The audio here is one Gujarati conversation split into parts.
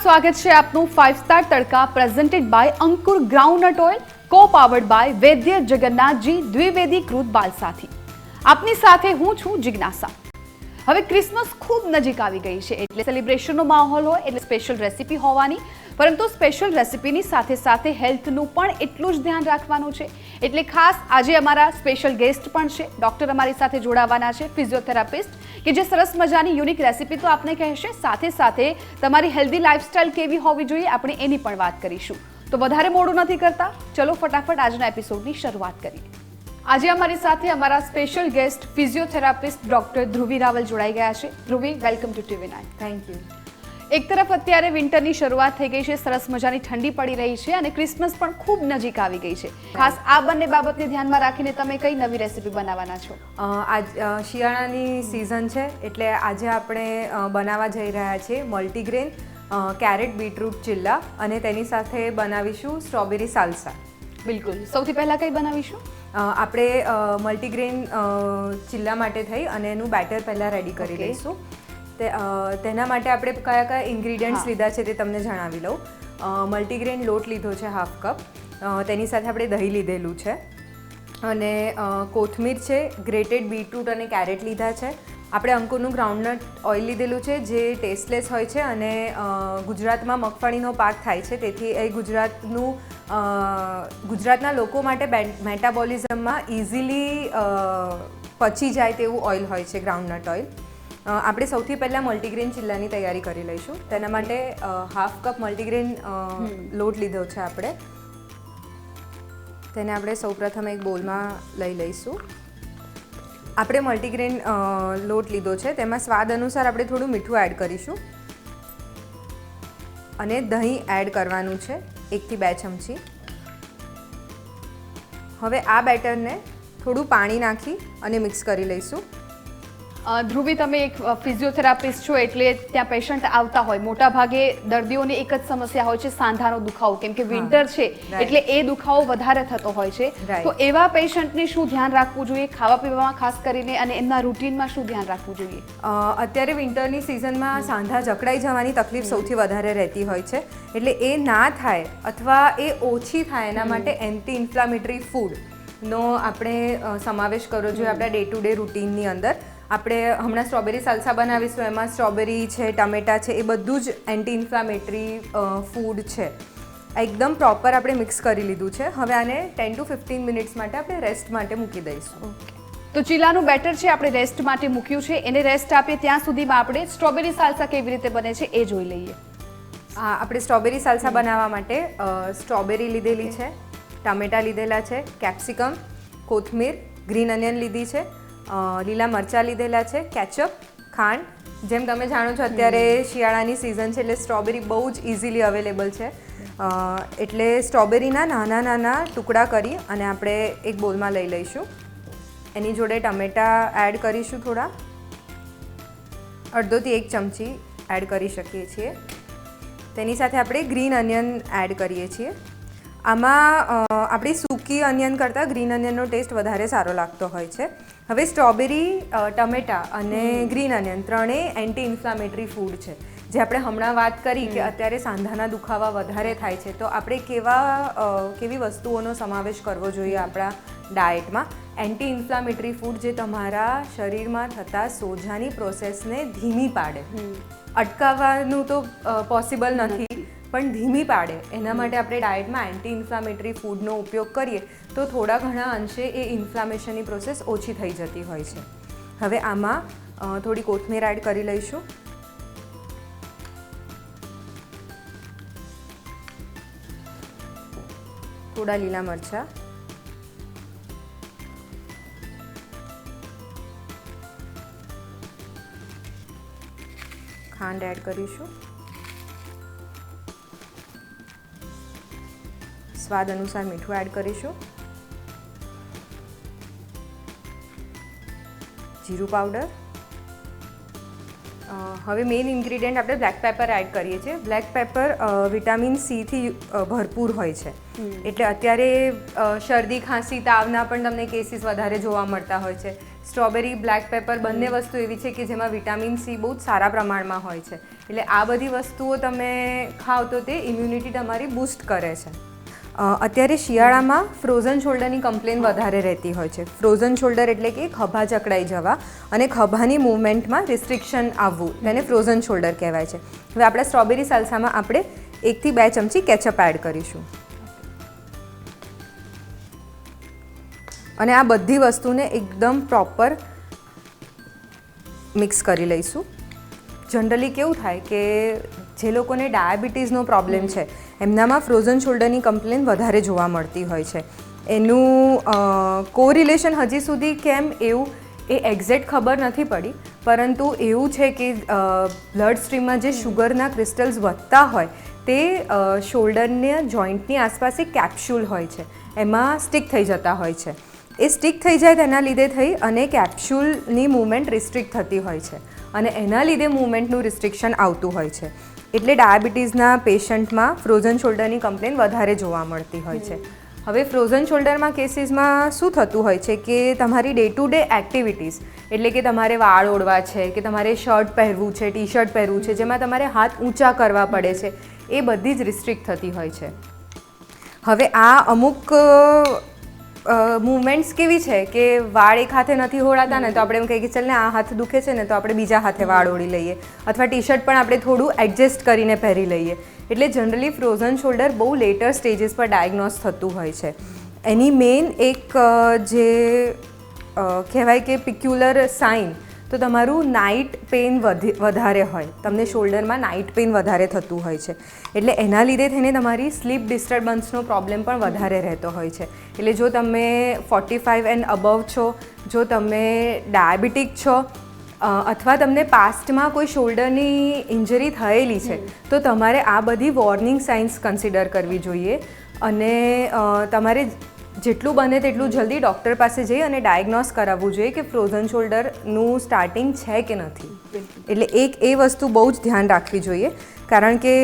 સ્વાગત છે આપનું 5 star Tadka presented by Ankur groundnut oil co powered by Vaidya Jagannathji Dwivedi કૃત બાલસાથી। આપની સાથે હું છું જિજ્ઞાસા। હવે ક્રિસમસ ખૂબ નજીક આવી ગઈ છે એટલે સેલિબ્રેશનનો માહોલ હોય એટલે સ્પેશિયલ રેસિપી હોવાની, પરંતુ સ્પેશિયલ રેસિપીની સાથે સાથે હેલ્થનું પણ એટલું જ ધ્યાન રાખવાનું છે। એટલે ખાસ આજે અમારા સ્પેશિયલ ગેસ્ટ પણ છે, ડૉક્ટર અમારી સાથે જોડાવાના છે, ફિઝિયોથેરાપિસ્ટ કે જે સરસ મજાની યુનિક રેસિપી તો આપને કહેશે, સાથે સાથે તમારી હેલ્ધી લાઇફસ્ટાઇલ કેવી હોવી જોઈએ આપણે એની પણ વાત કરીશું। તો વધારે મોડું નથી કરતા, ચલો ફટાફટ આજના એપિસોડની શરૂઆત કરીએ। આજે અમારી સાથે અમારા special guest physiotherapist doctor Dhruvi Raval જોડાઈ ગયા છે। Dhruvi, welcome to TV9। Thank you. એક તરફ અત્યારે વિન્ટરની શરૂઆત થઈ ગઈ છે, સરસ મજાની ઠંડી પડી રહી છે અને ક્રિસમસ પણ ખૂબ નજીક આવી ગઈ છે। ખાસ આ બંને બાબતને ધ્યાનમાં રાખીને તમે કઈ નવી રેસિપી બનાવવાના છો? આજ શિયાળાની સિઝન છે એટલે આજે આપણે બનાવવા જઈ રહ્યા છીએ મલ્ટીગ્રેન કેરેટ બીટરૂટ ચિલ્લા અને તેની સાથે બનાવીશું સ્ટ્રોબેરી સાલ્સા। બિલકુલ, સૌથી પહેલાં કઈ બનાવીશું? આપણે મલ્ટીગ્રેન ચિલ્લા માટે થઈ અને એનું બેટર પહેલાં રેડી કરી લઈશું। તેના માટે આપણે કયા કયા ઇન્ગ્રીડિયન્ટ્સ લીધા છે તે તમને જણાવી લઉં। મલ્ટીગ્રેન લોટ લીધો છે હાફ કપ, તેની સાથે આપણે દહીં લીધેલું છે અને કોથમીર છે, ગ્રેટેડ બીટરૂટ અને કેરેટ લીધા છે। આપણે અંકુરનું ગ્રાઉન્ડનટ ઓઇલ લીધેલું છે જે ટેસ્ટલેસ હોય છે અને ગુજરાતમાં મગફળીનો પાક થાય છે તેથી એ ગુજરાતના લોકો માટે મેટાબોલિઝમમાં ઇઝીલી પચી જાય તેવું ઓઇલ હોય છે ગ્રાઉન્ડનટ ઓઇલ। આપણે સૌથી પહેલાં મલ્ટીગ્રેન ચિલ્લાની તૈયારી કરી લઈશું। તેના માટે હાફ કપ મલ્ટીગ્રેન લોટ લીધો છે આપણે, તેને આપણે સૌપ્રથમ એક બોલમાં લઈ લઈશું। આપણે મલ્ટીગ્રેન લોટ લીધો છે તેમાં સ્વાદ અનુસાર આપણે થોડું મીઠું એડ કરીશું અને દહીં એડ કરવાનું છે 1 થી 2 ચમચી। હવે આ બેટરને થોડું પાણી નાખી અને મિક્સ કરી લઈશું। ધ્રુવી, તમે એક ફિઝિયોથેરાપિસ્ટ છો એટલે ત્યાં પેશન્ટ આવતા હોય, મોટા ભાગે દર્દીઓને એક જ સમસ્યા હોય છે, સાંધાનો દુખાવો, કેમ કે વિન્ટર છે એટલે એ દુખાવો વધારે થતો હોય છે। તો એવા પેશન્ટને શું ધ્યાન રાખવું જોઈએ ખાવા પીવામાં ખાસ કરીને, અને એમના રૂટીનમાં શું ધ્યાન રાખવું જોઈએ? અત્યારે વિન્ટરની સિઝનમાં સાંધા જકડાઈ જવાની તકલીફ સૌથી વધારે રહેતી હોય છે, એટલે એ ના થાય અથવા એ ઓછી થાય એના માટે એન્ટી ઇન્ફ્લામેટરી ફૂડનો આપણે સમાવેશ કરવો જોઈએ આપણા ડે ટુ ડે રૂટીનની અંદર। આપણે હમણાં સ્ટ્રોબેરી સાલ્સા બનાવીશું, એમાં સ્ટ્રોબેરી છે, ટમેટા છે, એ બધું જ એન્ટી ઇન્ફ્લામેટરી ફૂડ છે। એકદમ પ્રોપર આપણે મિક્સ કરી લીધું છે। હવે આને 10 to 15 મિનિટ્સ માટે આપણે રેસ્ટ માટે મૂકી દઈશું। તો ચિલ્લાનું બેટર છે આપણે રેસ્ટ માટે મૂક્યું છે, એને રેસ્ટ આપીએ ત્યાં સુધીમાં આપણે સ્ટ્રોબેરી સાલ્સા કેવી રીતે બને છે એ જોઈ લઈએ। આપણે સ્ટ્રોબેરી સાલ્સા બનાવવા માટે સ્ટ્રોબેરી લીધેલી છે, ટામેટા લીધેલા છે, કેપ્સિકમ, કોથમીર, ગ્રીન અનિયન લીધી છે, લીલા મરચાં લીધેલા છે, કેચઅપ, ખાંડ। જેમ તમે જાણો છો અત્યારે શિયાળાની સિઝન છે એટલે સ્ટ્રોબેરી બહુ જ ઇઝીલી અવેલેબલ છે, એટલે સ્ટ્રોબેરીના નાના નાના ટુકડા કરી અને આપણે એક બોલમાં લઈ લઈશું। એની જોડે ટમેટાં એડ કરીશું, થોડા 1/2 થી 1 ચમચી એડ કરી શકીએ છીએ। તેની સાથે આપણે ગ્રીન અનિયન એડ કરીએ છીએ। આમાં આપણી સૂકી અનિયન કરતાં ગ્રીન અનિયનનો ટેસ્ટ વધારે સારો લાગતો હોય છે। હવે સ્ટ્રોબેરી, ટમેટા અને ગ્રીન અનિયન ત્રણેય એન્ટી ઇન્ફ્લામેટરી ફૂડ છે, જે આપણે હમણાં વાત કરી કે અત્યારે સાંધાના દુખાવા વધારે થાય છે, તો આપણે કેવી વસ્તુઓનો સમાવેશ કરવો જોઈએ આપણા ડાયટમાં? એન્ટી ઇન્ફ્લામેટરી ફૂડ જે તમારા શરીરમાં થતા સોજાની પ્રોસેસને ધીમી પાડે, અટકાવવાનું તો પોસિબલ નથી પણ ધીમી પાડે, એના માટે આપણે ડાયટમાં એન્ટી ઇન્ફ્લામેટરી ફૂડનો ઉપયોગ કરીએ તો થોડા ઘણા અંશે એ ઇન્ફ્લામેશનની પ્રોસેસ ઓછી થઈ જતી હોય છે। હવે આમાં થોડી કોથમીર એડ કરી લઈશું, થોડા લીલા મરચાં, ખાંડ એડ કરીશું, સ્વાદ અનુસાર મીઠું એડ કરીશું, જીરું પાવડર, હવે મેઇન ઇન્ગ્રીડિયન્ટ આપણે બ્લેક પેપર એડ કરીએ છીએ. બ્લેક પેપર વિટામિન સીથી ભરપૂર હોય છે, એટલે અત્યારે શરદી ખાંસી તાવના પણ તમને કેસીસ વધારે જોવા મળતા હોય છે. સ્ટ્રોબેરી બ્લેક પેપર બંને વસ્તુ એવી છે કે જેમાં વિટામિન સી બહુ જ સારા પ્રમાણમાં હોય છે, એટલે આ બધી વસ્તુઓ તમે ખાઓ તો તે ઇમ્યુનિટી તમારી બૂસ્ટ કરે છે. અત્યારે શિયાળામાં ફ્રોઝન શોલ્ડરની કમ્પ્લેન વધારે રહેતી હોય છે. ફ્રોઝન શોલ્ડર એટલે કે ખભા જકડાઈ જવા અને ખભાની મૂવમેન્ટમાં રિસ્ટ્રિક્શન આવવું, તેને ફ્રોઝન શોલ્ડર કહેવાય છે. હવે આપણા સ્ટ્રોબેરી સાલ્સામાં આપણે 1 થી 2 ચમચી કેચઅપ એડ કરીશું અને આ બધી વસ્તુને એકદમ પ્રોપર મિક્સ કરી લઈશું. જનરલી કેવું થાય કે જે લોકોને ડાયાબિટીસનો પ્રોબ્લેમ છે એમનામાં ફ્રોઝન શોલ્ડરની કમ્પ્લેન વધારે જોવા મળતી હોય છે. એનું કોરિલેશન હજી સુધી કેમ એવું એ એક્ઝેક્ટ ખબર નથી પડી, પરંતુ એવું છે કે બ્લડ સ્ટ્રીમમાં જે શુગરના ક્રિસ્ટલ્સ વધતા હોય તે શોલ્ડરના જોઈન્ટની આસપાસ એક કેપ્સ્યુલ હોય છે, એમાં સ્ટિક થઈ જતા હોય છે. એ સ્ટિક થઈ જાય તેના લીધે થઈ અને કેપ્સ્યુલની મૂવમેન્ટ રિસ્ટ્રિક્ટ થતી હોય છે અને એના લીધે મૂવમેન્ટનું રિસ્ટ્રિક્શન આવતું હોય છે. એટલે ડાયાબિટીસના પેશન્ટમાં ફ્રોઝન શોલ્ડરની કમ્પ્લેન વધારે જોવા મળતી હોય છે. હવે ફ્રોઝન શોલ્ડરમાં કેસીસમાં શું થતું હોય છે કે તમારી ડે ટુ ડે એક્ટિવિટીઝ, એટલે કે તમારે વાળ ઓળવા છે કે તમારે શર્ટ પહેરવું છે, ટી શર્ટ પહેરવું છે, જેમાં તમારે હાથ ઊંચા કરવા પડે છે, એ બધી જ રિસ્ટ્રિક્ટ થતી હોય છે. હવે આ અમુક મૂવમેન્ટ્સ કેવી છે કે વાળ એક હાથે નથી ઓળાતા ને તો આપણે એમ કહીએ કે ચાલ ને આ હાથ દુખે છે ને તો આપણે બીજા હાથે વાળ ઓળી લઈએ, અથવા ટી શર્ટ પણ આપણે થોડું એડજસ્ટ કરીને પહેરી લઈએ. એટલે જનરલી ફ્રોઝન શોલ્ડર બહુ લેટર સ્ટેજીસ પર ડાયગ્નોસ થતું હોય છે. એની મેઇન એક જે કહેવાય કે પિક્યુલર સાઇન તો તમારું નાઇટ પેઇન વધારે હોય, તમને શોલ્ડરમાં નાઇટ પેઇન વધારે થતું હોય છે, એટલે એના લીધે થઈને તમારી સ્લીપ ડિસ્ટર્બન્સનો પ્રોબ્લેમ પણ વધારે રહેતો હોય છે. એટલે જો તમે 45 એન્ડ અબવ છો, જો તમે ડાયાબિટીક છો અથવા તમને પાસ્ટમાં કોઈ શોલ્ડરની ઇન્જરી થયેલી છે તો તમારે આ બધી વોર્નિંગ સાઇન્સ કન્સિડર કરવી જોઈએ અને તમારે જેટલું બને તેટલું જલ્દી ડૉક્ટર પાસે જઈ અને ડાયગ્નોસ કરાવવું જોઈએ કે ફ્રોઝન શોલ્ડરનું સ્ટાર્ટિંગ છે કે નથી. એટલે એ વસ્તુ બહુ જ ધ્યાન રાખવી જોઈએ, કારણ કે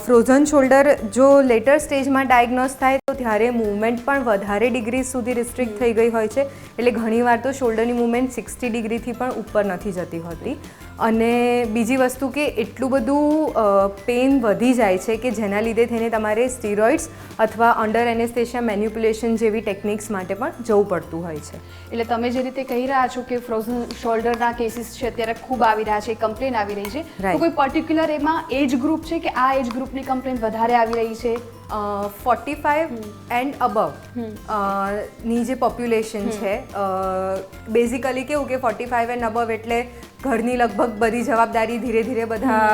ફ્રોઝન શોલ્ડર જો લેટર સ્ટેજમાં ડાયગ્નોસ થાય તો ત્યારે મૂવમેન્ટ પણ વધારે ડિગ્રી સુધી રિસ્ટ્રિક્ટ થઈ ગઈ હોય છે. એટલે ઘણીવાર તો શોલ્ડરની મૂવમેન્ટ 60 ડિગ્રીથી પણ ઉપર નથી જતી હોતી. અને બીજી વસ્તુ કે એટલું બધું પેઇન વધી જાય છે કે જેના લીધે થઈને તમારે સ્ટીરોઇડ્સ અથવા અંડર એનેસ્થેશિયા મેન્યુપ્યુલેશન જેવી ટેકનિક્સ માટે પણ જવું પડતું હોય છે. એટલે તમે જે રીતે કહી રહ્યા છો કે ફ્રોઝન શોલ્ડરના કેસીસ છે અત્યારે ખૂબ આવી રહ્યા છે, કમ્પ્લેન આવી રહી છે, તો કોઈ પર્ટિક્યુલર એમાં એજ ગ્રુપ છે કે આ એજ ગ્રુપની કમ્પ્લેન વધારે આવી રહી છે? 45 એન્ડ અબવ ની જે પોપ્યુલેશન છે, બેઝિકલી કેવું કે 45 એન્ડ અબવ એટલે ઘરની લગભગ બધી જવાબદારી ધીરે ધીરે બધા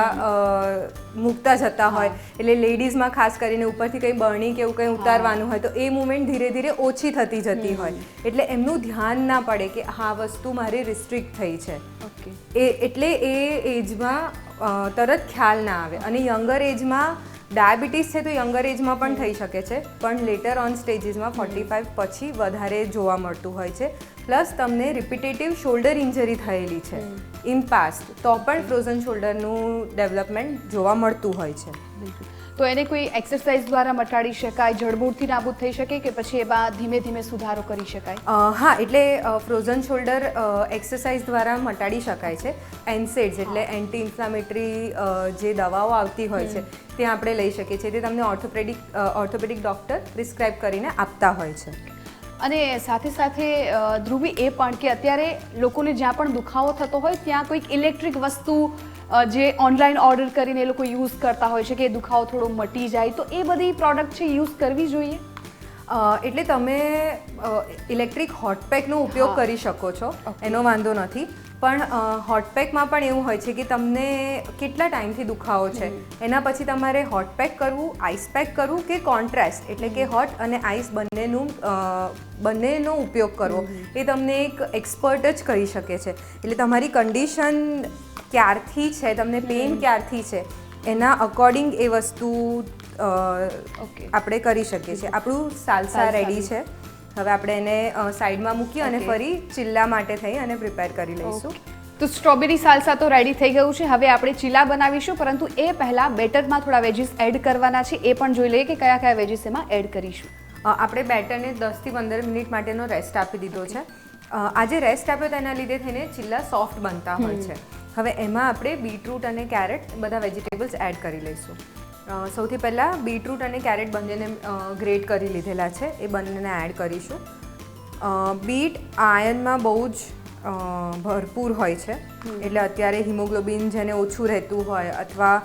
મૂકતા જતા હોય, એટલે લેડીઝમાં ખાસ કરીને ઉપરથી કંઈ બરણી કે એવું કંઈ ઉતારવાનું હોય તો એ મુવમેન્ટ ધીરે ધીરે ઓછી થતી જતી હોય, એટલે એમનું ધ્યાન ના પડે કે હા વસ્તુ મારી રિસ્ટ્રિક્ટ થઈ છે. એટલે એ એજમાં તરત ખ્યાલ ના આવે. અને યંગર એજમાં ડાયાબિટીસ છે તો યંગર એજમાં પણ થઈ શકે છે, પણ લેટર ઓન સ્ટેજીસમાં 45 પછી વધારે જોવા મળતું હોય છે. પ્લસ તમને રિપીટેટિવ શોલ્ડર ઇન્જરી થયેલી છે ઇન પાસ્ટ તો પણ ફ્રોઝન શોલ્ડરનું ડેવલપમેન્ટ જોવા મળતું હોય છે. તો એને કોઈ એક્સરસાઇઝ દ્વારા મટાડી શકાય, જડમૂળથી નાબૂદ થઈ શકે કે પછી એમાં ધીમે ધીમે સુધારો કરી શકાય? હા, એટલે ફ્રોઝન શોલ્ડર એક્સરસાઇઝ દ્વારા મટાડી શકાય છે. એનસેડ્સ એટલે એન્ટી ઇન્ફ્લામેટરી જે દવાઓ આવતી હોય છે તે આપણે લઈ શકીએ છીએ, તે તમને ઓર્થોપેડિક ડૉક્ટર પ્રિસ્ક્રાઇબ કરીને આપતા હોય છે. અને સાથે સાથે ધ્રુવી એ પણ કે અત્યારે લોકોને જ્યાં પણ દુખાવો થતો હોય ત્યાં કોઈક ઇલેક્ટ્રિક વસ્તુ જે ઓનલાઈન ઓર્ડર કરીને એ લોકો યુઝ કરતા હોય છે કે દુખાવો થોડો મટી જાય, તો એ બધી પ્રોડક્ટ છે યુઝ કરવી જોઈએ? એટલે તમે ઇલેક્ટ્રિક હોટપેકનો ઉપયોગ કરી શકો છો, એનો વાંધો નથી. પણ હોટપેકમાં પણ એવું હોય છે કે તમને કેટલા ટાઈમથી દુખાવો છે એના પછી તમારે હોટપેક કરવું, આઈસ પેક કરવું કે કોન્ટ્રાસ્ટ એટલે કે હોટ અને આઈસ બંનેનો ઉપયોગ કરવો એ તમને એક એક્સપર્ટ જ કહી શકે છે. એટલે તમારી કન્ડિશન ક્યારથી છે, તમને પેઇન ક્યારથી છે એના અકોર્ડિંગ એ વસ્તુ આપણે કરી શકીએ છીએ. આપણું સાલ્સા રેડી છે. હવે આપણે એને સાઈડમાં મૂકી અને ફરી ચિલ્લા માટે થઈ અને પ્રિપેર કરી લઈશું. તો સ્ટ્રોબેરી સાલ્સા તો રેડી થઈ ગયું છે. હવે આપણે ચીલા બનાવીશું, પરંતુ એ પહેલાં બેટરમાં થોડા વેજીસ એડ કરવાના છે. એ પણ જોઈ લઈએ કે કયા કયા વેજીસ એમાં એડ કરીશું. આપણે બેટરને 10 થી 15 મિનિટ માટેનો રેસ્ટ આપી દીધો છે. આજે રેસ્ટ આપ્યો તેના લીધે થઈને ચીલા સોફ્ટ બનતા હોય છે. હવે એમાં આપણે બીટરૂટ અને કેરેટ બધા વેજીટેબલ્સ એડ કરી લઈશું. સૌથી પહેલાં બીટરૂટ અને કેરેટ બંનેને ગ્રેટ કરી લીધેલા છે, એ બંનેને એડ કરીશું. બીટ આયર્નમાં બહુ જ ભરપૂર હોય છે, એટલે અત્યારે હિમોગ્લોબિન જેને ઓછું રહેતું હોય અથવા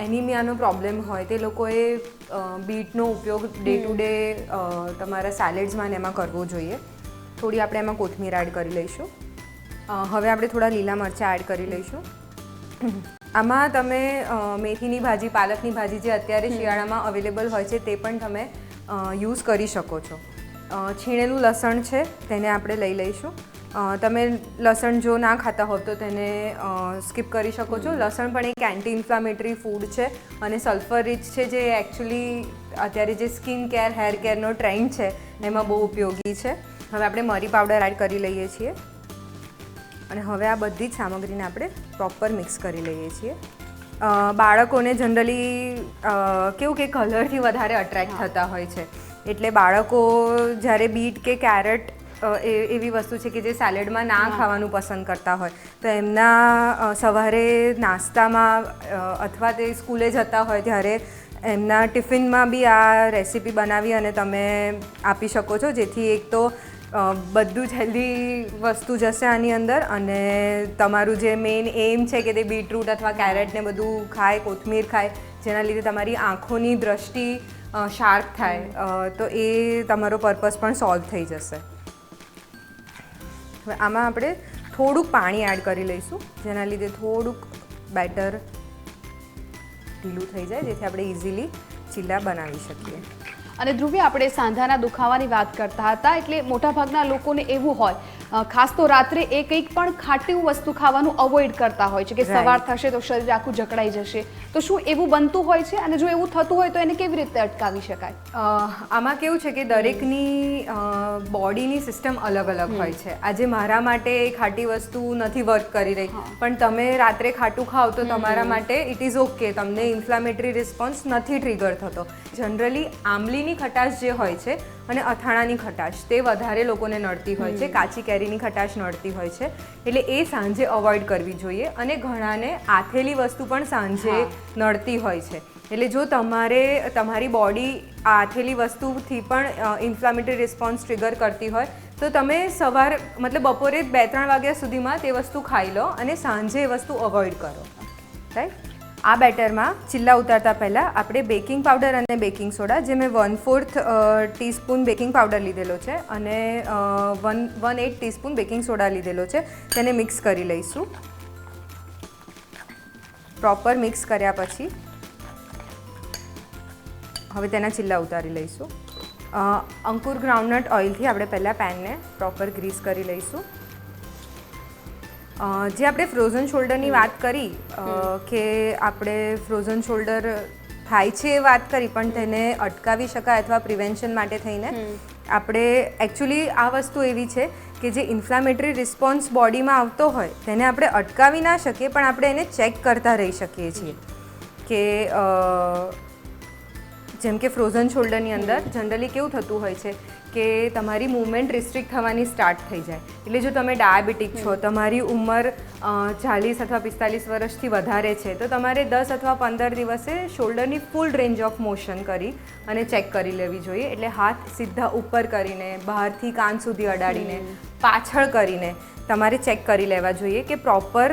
એનિમિયાનો પ્રોબ્લેમ હોય તે લોકોએ બીટનો ઉપયોગ ડે ટુ ડે તમારા સેલેડ્સમાં ને એમાં કરવો જોઈએ. થોડી આપણે એમાં કોથમીર એડ કરી લઈશું. હવે આપણે થોડા લીલા મરચાં એડ કરી લઈશું. આમાં તમે મેથીની ભાજી, પાલકની ભાજી જે અત્યારે શિયાળામાં અવેલેબલ હોય છે તે પણ તમે યુઝ કરી શકો છો. છીણેલું લસણ છે તેને આપણે લઈ લઈશું. તમે લસણ જો ના ખાતા હો તો તેને સ્કીપ કરી શકો છો. લસણ પણ એક એન્ટી ઇન્ફ્લામેટરી ફૂડ છે અને સલ્ફર રિચ છે, જે એકચ્યુઅલી અત્યારે જે સ્કિન કેર, હેર કેરનો ટ્રેન્ડ છે એમાં બહુ ઉપયોગી છે. હવે આપણે મરી પાવડર એડ કરી લઈએ છીએ અને હવે આ બધી જ સામગ્રીને આપણે પ્રોપર મિક્સ કરી લઈએ છીએ. બાળકોને જનરલી કેવું કે કલરથી વધારે અટ્રેક્ટ થતા હોય છે, એટલે બાળકો જ્યારે બીટ કે કેરેટ એવી વસ્તુ છે કે જે સેલેડમાં ના ખાવાનું પસંદ કરતા હોય તો એમના સવારે નાસ્તામાં અથવા તે સ્કૂલે જતા હોય ત્યારે એમના ટિફિનમાં બી આ રેસીપી બનાવી અને તમે આપી શકો છો, જેથી એક તો બધું જ હેલ્ધી વસ્તુ જશે આની અંદર અને તમારું જે મેઇન એમ છે કે તે બીટરૂટ અથવા કેરેટને બધું ખાય, કોથમીર ખાય, જેના લીધે તમારી આંખોની દ્રષ્ટિ શાર્પ થાય, તો એ તમારો પર્પઝ પણ સોલ્વ થઈ જશે. હવે આમાં આપણે થોડુંક પાણી એડ કરી લઈશું, જેના લીધે થોડુંક બેટર ઢીલું થઈ જાય, જેથી આપણે ઇઝીલી ચીલા બનાવી શકીએ. અને ધ્રુવી, આપણે સાંધાના દુખાવાની વાત કરતા હતા, એટલે મોટાભાગના લોકોને એવું હોય, ખાસ તો રાત્રે એ કંઈક પણ ખાટી વસ્તુ ખાવાનું અવોઇડ કરતા હોય છે કે સવાર થશે તો શરીર આખું જકડાઈ જશે. તો શું એવું બનતું હોય છે અને જો એવું થતું હોય તો એને કેવી રીતે અટકાવી શકાય? આમાં કેવું છે કે દરેકની બોડીની સિસ્ટમ અલગ અલગ હોય છે. આજે મારા માટે ખાટી વસ્તુ નથી વર્ક કરી રહી, પણ તમે રાત્રે ખાટું ખાઓ તો તમારા માટે ઇટ ઇઝ ઓકે, તમને ઇન્ફ્લામેટરી રિસ્પોન્સ નથી ટ્રિગર થતો. જનરલી આંબલીની ખટાશ જે હોય છે અને અથાણાની ખટાશ તે વધારે લોકોને નડતી હોય છે, કાચી કેરીની ખટાશ નડતી હોય છે, એટલે એ સાંજે અવોઇડ કરવી જોઈએ. અને ઘણાને આથેલી વસ્તુ પણ સાંજે નડતી હોય છે, એટલે જો તમારી બોડી આથેલી વસ્તુથી પણ ઇન્ફ્લામેટરી રિસ્પોન્સ ટ્રિગર કરતી હોય તો તમે બપોરે 2-3 વાગ્યા સુધીમાં તે વસ્તુ ખાઈ લો અને સાંજે એ વસ્તુ અવોઇડ કરો. રાઈટ. આ બેટરમાં ચીલા ઉતારતા પહેલાં આપણે બેકિંગ પાવડર અને બેકિંગ સોડા, જે મેં 1/4 ટીસ્પૂન બેકિંગ પાવડર લીધેલો છે અને 1/8 ટીસ્પૂન બેકિંગ સોડા લીધેલો છે, તેને મિક્સ કરી લઈશું. પ્રોપર મિક્સ કર્યા પછી હવે તેના ચીલા ઉતારી લઈશું. અંકુર ગ્રાઉન્ડનટ ઓઇલથી આપણે પહેલાં પેનને પ્રોપર ગ્રીસ કરી લઈશું. જે આપણે ફ્રોઝન શોલ્ડરની વાત કરી કે આપણે ફ્રોઝન શોલ્ડર થાય છે એ વાત કરી, પણ તેને અટકાવી શકાય અથવા પ્રિવેન્શન માટે થઈને આપણે એકચ્યુઅલી આ વસ્તુ એવી છે કે જે ઇન્ફ્લામેટરી રિસ્પોન્સ બોડીમાં આવતો હોય તેને આપણે અટકાવી ના શકીએ, પણ આપણે એને ચેક કરતા રહી શકીએ છીએ. કે જેમ કે ફ્રોઝન શોલ્ડરની અંદર જનરલી કેવું થતું હોય છે કે તમારી મૂવમેન્ટ રિસ્ટ્રિક્ટ થવાની સ્ટાર્ટ થઈ જાય. એટલે જો તમે ડાયાબિટીક છો, તમારી ઉંમર 40 અથવા 45 વર્ષથી વધારે છે, તો તમારે 10 અથવા 15 દિવસે શોલ્ડરની ફૂલ રેન્જ ઓફ મોશન કરી અને ચેક કરી લેવી જોઈએ. એટલે હાથ સીધા ઉપર કરીને, બહારથી કાન સુધી અડાડીને, પાછળ કરીને તમારે ચેક કરી લેવા જોઈએ કે પ્રોપર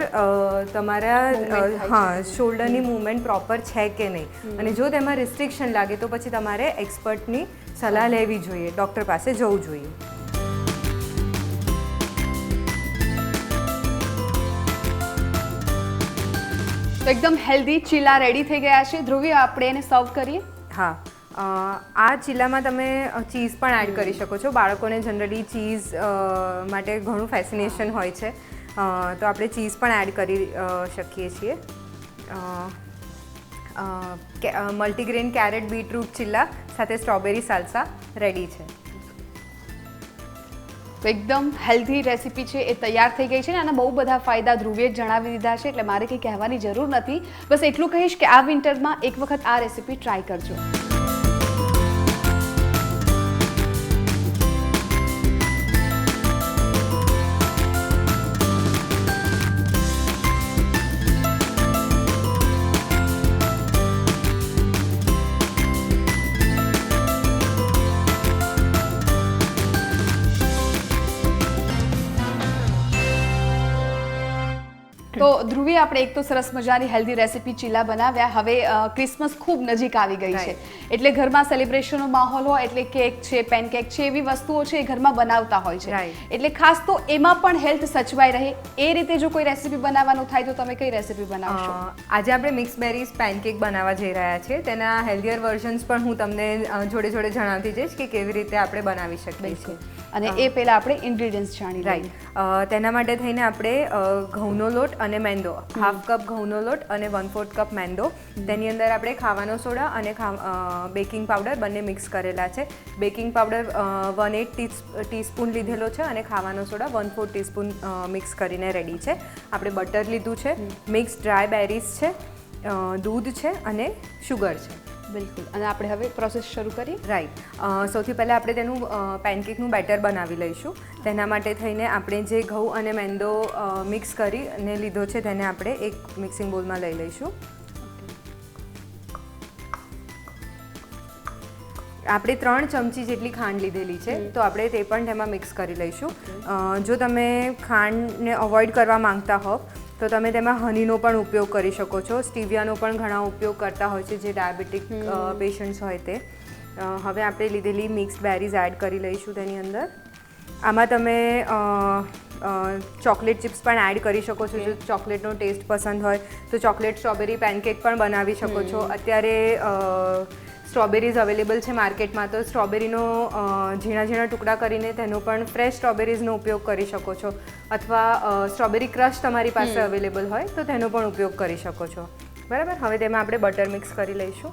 તમારા શોલ્ડરની મૂવમેન્ટ પ્રોપર છે કે નહીં. અને જો તેમાં રિસ્ટ્રિક્શન લાગે તો પછી તમારે એક્સપર્ટની સલાહ લેવી જોઈએ, ડૉક્ટર પાસે જવું જોઈએ. તો એકદમ હેલ્ધી ચીલા રેડી થઈ ગયા છે. ધ્રુવી, આપણે એને સર્વ કરીએ. હા, આ ચીલામાં તમે ચીઝ પણ એડ કરી શકો છો. બાળકોને જનરલી ચીઝ માટે ઘણું ફેસિનેશન હોય છે, તો આપણે ચીઝ પણ એડ કરી શકીએ છીએ. મલ્ટીગ્રેન કેરેટ બીટરૂટ ચીલા સાથે સ્ટ્રોબેરી સાલ્સા રેડી છે. તો એકદમ હેલ્ધી રેસીપી છે એ તૈયાર થઈ ગઈ છે ને આના બહુ બધા ફાયદા ધ્રુવીએ જણાવી દીધા છે, એટલે મારે કંઈ કહેવાની જરૂર નથી. બસ એટલું કહીશ કે આ વિન્ટરમાં એક વખત આ રેસીપી ટ્રાય કરજો. તો ધ્રુવી, આપણે એક તો સરસ મજાની હેલ્ધી રેસીપી ચીલા બનાવ્યા. હવે ક્રિસમસ ખૂબ નજીક આવી ગઈ છે, એટલે ઘરમાં સેલિબ્રેશનનો માહોલ હોય એટલે કેક છે, પેનકેક છે, એવી વસ્તુઓ છે એ ઘરમાં બનાવતા હોય છે. એટલે ખાસ તો એમાં પણ હેલ્થ સચવાઈ રહે એ રીતે જો કોઈ રેસીપી બનાવવાનું થાય તો તમે કઈ રેસીપી બનાવશો? આજે આપણે મિક્સ બેરીઝ પેનકેક બનાવવા જઈ રહ્યા છીએ. તેના હેલ્ધીયર વર્ઝન્સ પણ હું તમને જોડે જોડે જણાવતી જઈશ કે કેવી રીતે આપણે બનાવી શકીએ છીએ. અને એ પહેલા આપણે ઇન્ગ્રેડિયન્ટ્સ જાણી લઈએ. તેના માટે થઈને આપણે ઘઉંનો લોટ અને મેંદો, હાફ કપ ઘઉંનો લોટ અને 1/4 કપ મેંદો, તેની અંદર આપણે ખાવાનો સોડા અને બેકિંગ પાવડર બંને મિક્સ કરેલા છે. બેકિંગ પાવડર 1/8 ટીસ્પૂન લીધેલો છે અને ખાવાનો સોડા 1/4 ટીસ્પૂન મિક્સ કરીને રેડી છે. આપણે બટર લીધું છે, મિક્સ ડ્રાય બેરીઝ છે, દૂધ છે અને શુગર છે. બિલકુલ. અને આપણે હવે પ્રોસેસ શરૂ કરીએ. રાઈટ. સૌથી પહેલાં આપણે તેનું પેનકેકનું બેટર બનાવી લઈશું. તેના માટે થઈને આપણે જે ઘઉં અને મેંદો મિક્સ કરી અને લીધો છે તેને આપણે એક મિક્સિંગ બોલમાં લઈ લઈશું. આપણે 3 ચમચી જેટલી ખાંડ લીધેલી છે, તો આપણે તે પણ તેમાં મિક્સ કરી લઈશું. જો તમે ખાંડને અવોઇડ કરવા માંગતા હોવ તો તમે તેમાં હનીનો પણ ઉપયોગ કરી શકો છો. સ્ટીવિયાનો પણ ઘણા ઉપયોગ કરતા હોય છે જે ડાયાબિટીક પેશન્ટ્સ હોય તે. હવે આપણે લીધેલી મિક્સ બેરીઝ એડ કરી લઈશું તેની અંદર. આમાં તમે ચોકલેટ ચિપ્સ પણ એડ કરી શકો છો. જો ચોકલેટનો ટેસ્ટ પસંદ હોય તો ચોકલેટ સ્ટ્રોબેરી પેનકેક પણ બનાવી શકો છો. અત્યારે સ્ટ્રોબેરીઝ અવેલેબલ છે માર્કેટમાં, તો સ્ટ્રોબેરીનો ઝીણા ઝીણા ટુકડા કરીને તેનો પણ ફ્રેશ સ્ટ્રોબેરીઝનો ઉપયોગ કરી શકો છો, અથવા સ્ટ્રોબેરી ક્રશ તમારી પાસે અવેલેબલ હોય તો તેનો પણ ઉપયોગ કરી શકો છો. બરાબર. હવે તેમાં આપણે બટર મિક્સ કરી લઈશું.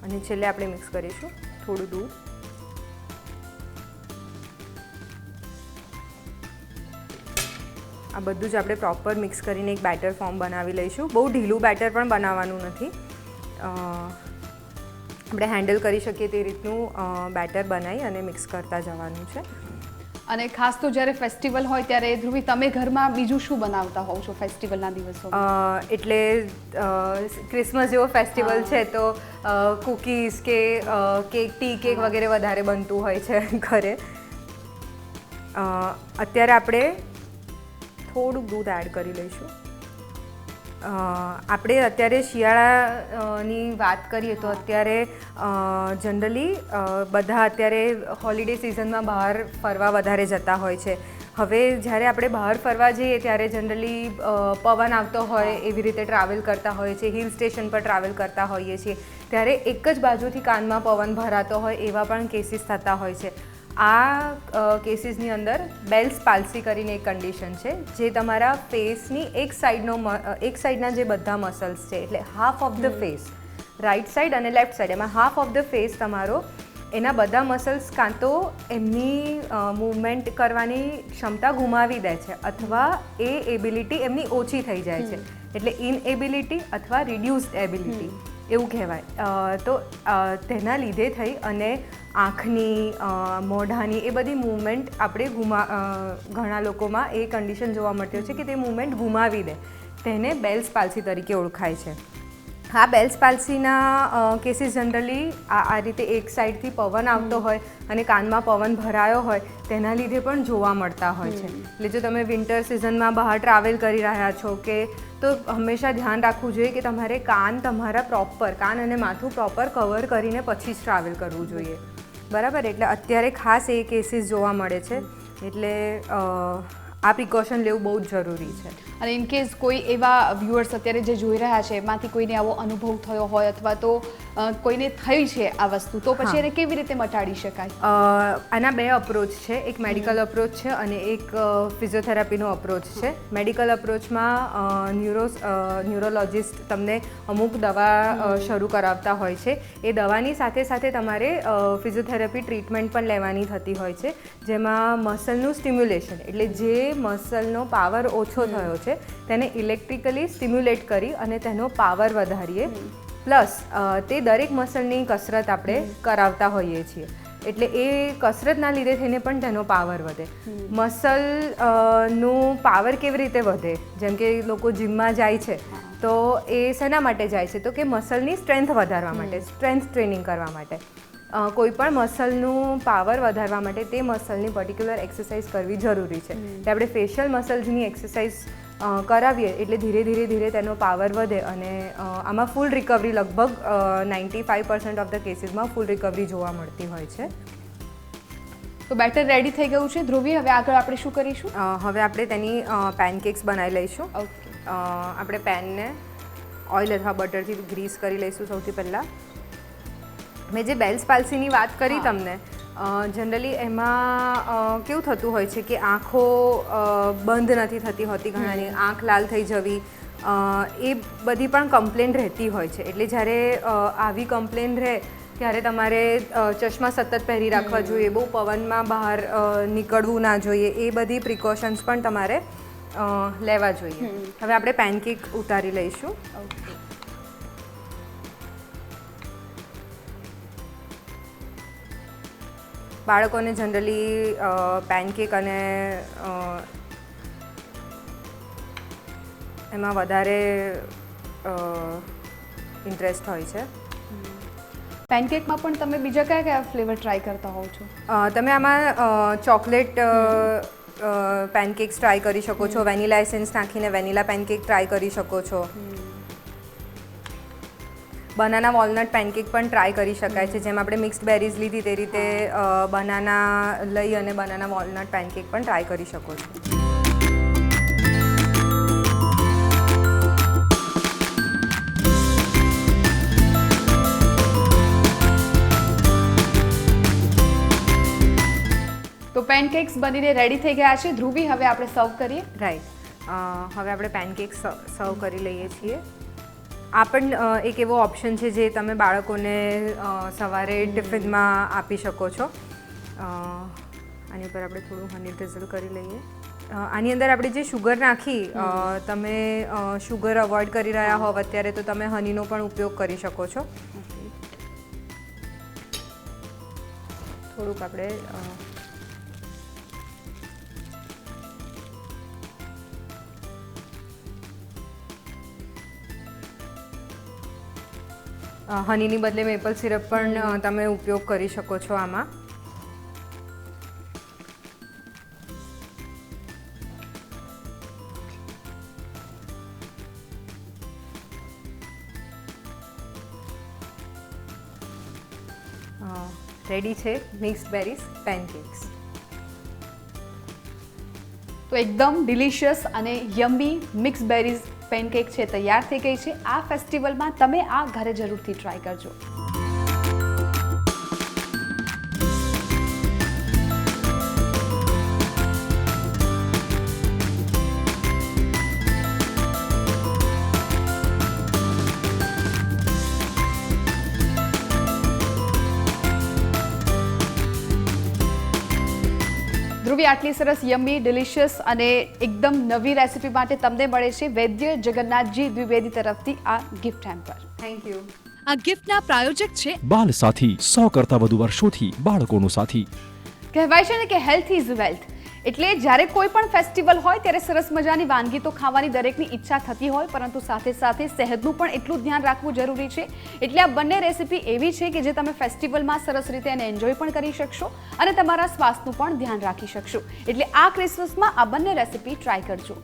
અને છેલ્લે આપણે મિક્સ કરીશું થોડું દૂધ. આ બધું જ આપણે પ્રોપર મિક્સ કરીને એક બેટર ફોર્મ બનાવી લઈશું. બહુ ઢીલું બેટર પણ બનાવવાનું નથી, આપણે હેન્ડલ કરી શકીએ તે રીતનું બેટર બનાવી અને મિક્સ કરતા જવાનું છે. અને ખાસ તો જ્યારે ફેસ્ટિવલ હોય ત્યારે ધ્રુવી, તમે ઘરમાં બીજું શું બનાવતા હોવ છો ફેસ્ટિવલના દિવસોમાં? એટલે ક્રિસમસ જેવો ફેસ્ટિવલ છે તો કૂકીઝ કે કેક, ટી કેક વગેરે વધારે બનતું હોય છે ઘરે. અત્યારે આપણે થોડુંક દૂધ એડ કરી લઈશું. આપણે અત્યારે શિયાળાની વાત કરીએ તો અત્યારે જનરલી બધા અત્યારે હોલિડે સિઝનમાં બહાર ફરવા વધારે જતા હોય છે. હવે જ્યારે આપણે બહાર ફરવા જઈએ ત્યારે જનરલી પવન આવતો હોય એવી રીતે ટ્રાવેલ કરતા હોઈએ છીએ, હિલ સ્ટેશન પર ટ્રાવેલ કરતા હોઈએ છીએ, ત્યારે એક જ બાજુથી કાનમાં પવન ભરાતો હોય એવા પણ કેસીસ થતા હોય છે. આ કેસીસની અંદર બેલ્સ પાલ્સી કરીને એક કન્ડિશન છે જે તમારા ફેસની એક સાઈડના જે બધા મસલ્સ છે, એટલે half of the face, right side અને લેફ્ટ સાઈડ, એમાં હાફ ઓફ ધ ફેસ તમારો એના બધા મસલ્સ કાં તો એમની મૂવમેન્ટ કરવાની ક્ષમતા ગુમાવી દે છે અથવા એ એબિલિટી એમની ઓછી થઈ જાય છે, એટલે ઇનએબિલિટી અથવા રિડ્યુસ્ડ એબિલિટી એવું કહેવાય. તો તેના લીધે થઈ અને આંખની, મોઢાની એ બધી મૂવમેન્ટ આપણે ઘણા લોકોમાં એ કન્ડિશન જોવા મળતી હોય છે કે તે મૂવમેન્ટ ગુમાવી દે, તેને બેલ્સ પાલ્સી તરીકે ઓળખાય છે. આ બેલ્સ પાલ્સીના કેસીસ જનરલી આ રીતે એક સાઈડથી પવન આવતો હોય અને કાનમાં પવન ભરાયો હોય તેના લીધે પણ જોવા મળતા હોય છે. એટલે જો તમે વિન્ટર સિઝનમાં બહાર ટ્રાવેલ કરી રહ્યા છો કે તો હંમેશા ધ્યાન રાખવું જોઈએ કે તમારે તમારા પ્રોપર કાન અને માથું પ્રોપર કવર કરીને પછી જ ટ્રાવેલ કરવું જોઈએ. બરાબર. એટલે અત્યારે ખાસ એ કેસીસ જોવા મળે છે, એટલે આ પ્રિકોશન લેવું બહુ જ જરૂરી છે. અને ઇન કેસ કોઈ એવા વ્યુઅર્સ અત્યારે જે જોઈ રહ્યા છે એમાંથી કોઈને આવો અનુભવ થયો હોય અથવા તો કોઈને થઈ છે આ વસ્તુ, તો પછી એને કેવી રીતે મટાડી શકાય? આના બે અપ્રોચ છે, એક મેડિકલ અપ્રોચ છે અને એક ફિઝિયોથેરાપીનો અપ્રોચ છે. મેડિકલ અપ્રોચમાં ન્યુરોલોજિસ્ટ તમને અમુક દવા શરૂ કરાવતા હોય છે. એ દવાની સાથે સાથે તમારે ફિઝિયોથેરાપી ટ્રીટમેન્ટ પણ લેવાની થતી હોય છે, જેમાં મસલનું સ્ટિમ્યુલેશન, એટલે જે મસલનો પાવર ઓછો થયો છે તેને ઇલેક્ટ્રિકલી સ્ટિમ્યુલેટ કરી અને તેનો પાવર વધારીએ. પ્લસ તે દરેક મસલની કસરત આપણે કરાવતા હોઈએ છીએ, એટલે એ કસરતના લીધે થઈને પણ તેનો પાવર વધે. મસલનું પાવર કેવી રીતે વધે? જેમ કે લોકો જિમમાં જાય છે, તો એ શેના માટે જાય છે? તો કે મસલની સ્ટ્રેન્થ વધારવા માટે, સ્ટ્રેન્થ ટ્રેનિંગ કરવા માટે. કોઈ પણ મસલનું પાવર વધારવા માટે તે મસલની પર્ટિક્યુલર એક્સરસાઇઝ કરવી જરૂરી છે. એટલે આપણે ફેશિયલ મસલ્સની એક્સરસાઇઝ કરાવીએ એટલે ધીરે ધીરે તેનો પાવર વધે અને આમાં ફૂલ રિકવરી, લગભગ 95% ઓફ ધ કેસીસમાં ફૂલ રિકવરી જોવા મળતી હોય છે. તો બેટર રેડી થઈ ગયું છે ધ્રુવી. હવે આગળ આપણે શું કરીશું? હવે આપણે તેની પેનકેક્સ બનાવી લઈશું. આપણે પેનને ઓઇલ અથવા બટરથી ગ્રીસ કરી લઈશું સૌથી પહેલાં. મેં જે બેલ્સ પાલ્સીની વાત કરી તમને, જનરલી એમાં કેવું થતું હોય છે કે આંખો બંધ નથી થતી હોતી, ઘણાની આંખ લાલ થઈ જવી, એ બધી પણ કમ્પ્લેન રહેતી હોય છે. એટલે જ્યારે આવી કમ્પ્લેન રહે ત્યારે તમારે ચશ્મા સતત પહેરી રાખવા જોઈએ, બહુ પવનમાં બહાર નીકળવું ના જોઈએ, એ બધી પ્રિકોશન્સ પણ તમારે લેવા જોઈએ. હવે આપણે પેનકેક ઉતારી લઈશું. બાળકોને જનરલી પેનકેક અને એમાં વધારે ઇન્ટરેસ્ટ હોય છે. પેનકેકમાં પણ તમે બીજા કયા કયા ફ્લેવર ટ્રાય કરતા હોવ છો? તમે આમાં ચોકલેટ પેનકેક્સ ટ્રાય કરી શકો છો, વેનીલા એસેન્સ નાખીને વેનીલા પેનકેક ટ્રાય કરી શકો છો. બનાના વોલનટ પેનકેક પણ ટ્રાય કરી શકાય છે. જેમ આપણે મિક્સ્ડ બેરીઝ લીધી તે રીતે બનાના લઈ અને બનાના વોલનટ પેનકેક પણ ટ્રાય કરી શકો છો. તો પેનકેક્સ બનીને રેડી થઈ ગયા છે ધ્રુવી. હવે આપણે સર્વ કરીએ. રાઈટ. હવે આપણે પેનકેક્સ સર્વ કરી લઈએ છીએ. આ પણ એક એવો ઓપ્શન છે જે તમે બાળકોને સવારે ટિફિનમાં આપી શકો છો. આની ઉપર આપણે થોડું હની ડ્રિઝલ કરી લઈએ. આની અંદર આપણે જે શુગર નાખી, તમે શુગર અવોઇડ કરી રહ્યા હોવ અત્યારે તો તમે હનીનો પણ ઉપયોગ કરી શકો છો. થોડુંક આપણે હનીની બદલે મેપલ સિરપ પણ તમે ઉપયોગ કરી શકો છો આમાં. રેડી છે મિક્સ્ડ બેરીઝ પેનકેક્સ. તો એકદમ ડિલિશિયસ અને યમ્મી મિક્સ બેરીઝ પેનકેક છે તૈયાર થઈ ગઈ છે. આ ફેસ્ટિવલમાં તમે આ ઘરે જરૂરથી ટ્રાય કરજો. ધ્રુવી, આટલી સરસ યમ્મી, ડિલિશિયસ અને એકદમ નવી રેસિપી માટે તમને મળે છે વૈદ્ય જગન્નાથજી દ્વિવેદી તરફથી આ ગિફ્ટ હેમ્પર. Thank you. આ ગિફ્ટના પ્રાયોજક છે બાલ સાથી, 100 કરતા વધુ વર્ષોથી બાળકોનું સાથી. કહેવાય છે ને કે હેલ્થ ઇઝ વેલ્થ. એટલે જ્યારે કોઈ પણ ફેસ્ટિવલ હોય ત્યારે સરસ મજાની વાનગી તો ખાવાની દરેકની ઈચ્છા થતી હોય, પરંતુ સાથે સાથે સેહતનું પણ એટલું જ ધ્યાન રાખવું જરૂરી છે. એટલે આ બંને રેસિપી એવી છે કે જે તમે ફેસ્ટિવલમાં સરસ રીતે એને એન્જોય પણ કરી શકશો અને તમારા સ્વાસ્થ્યનું પણ ધ્યાન રાખી શકશો. એટલે આ ક્રિસમસમાં આ બંને રેસિપી ટ્રાય કરજો.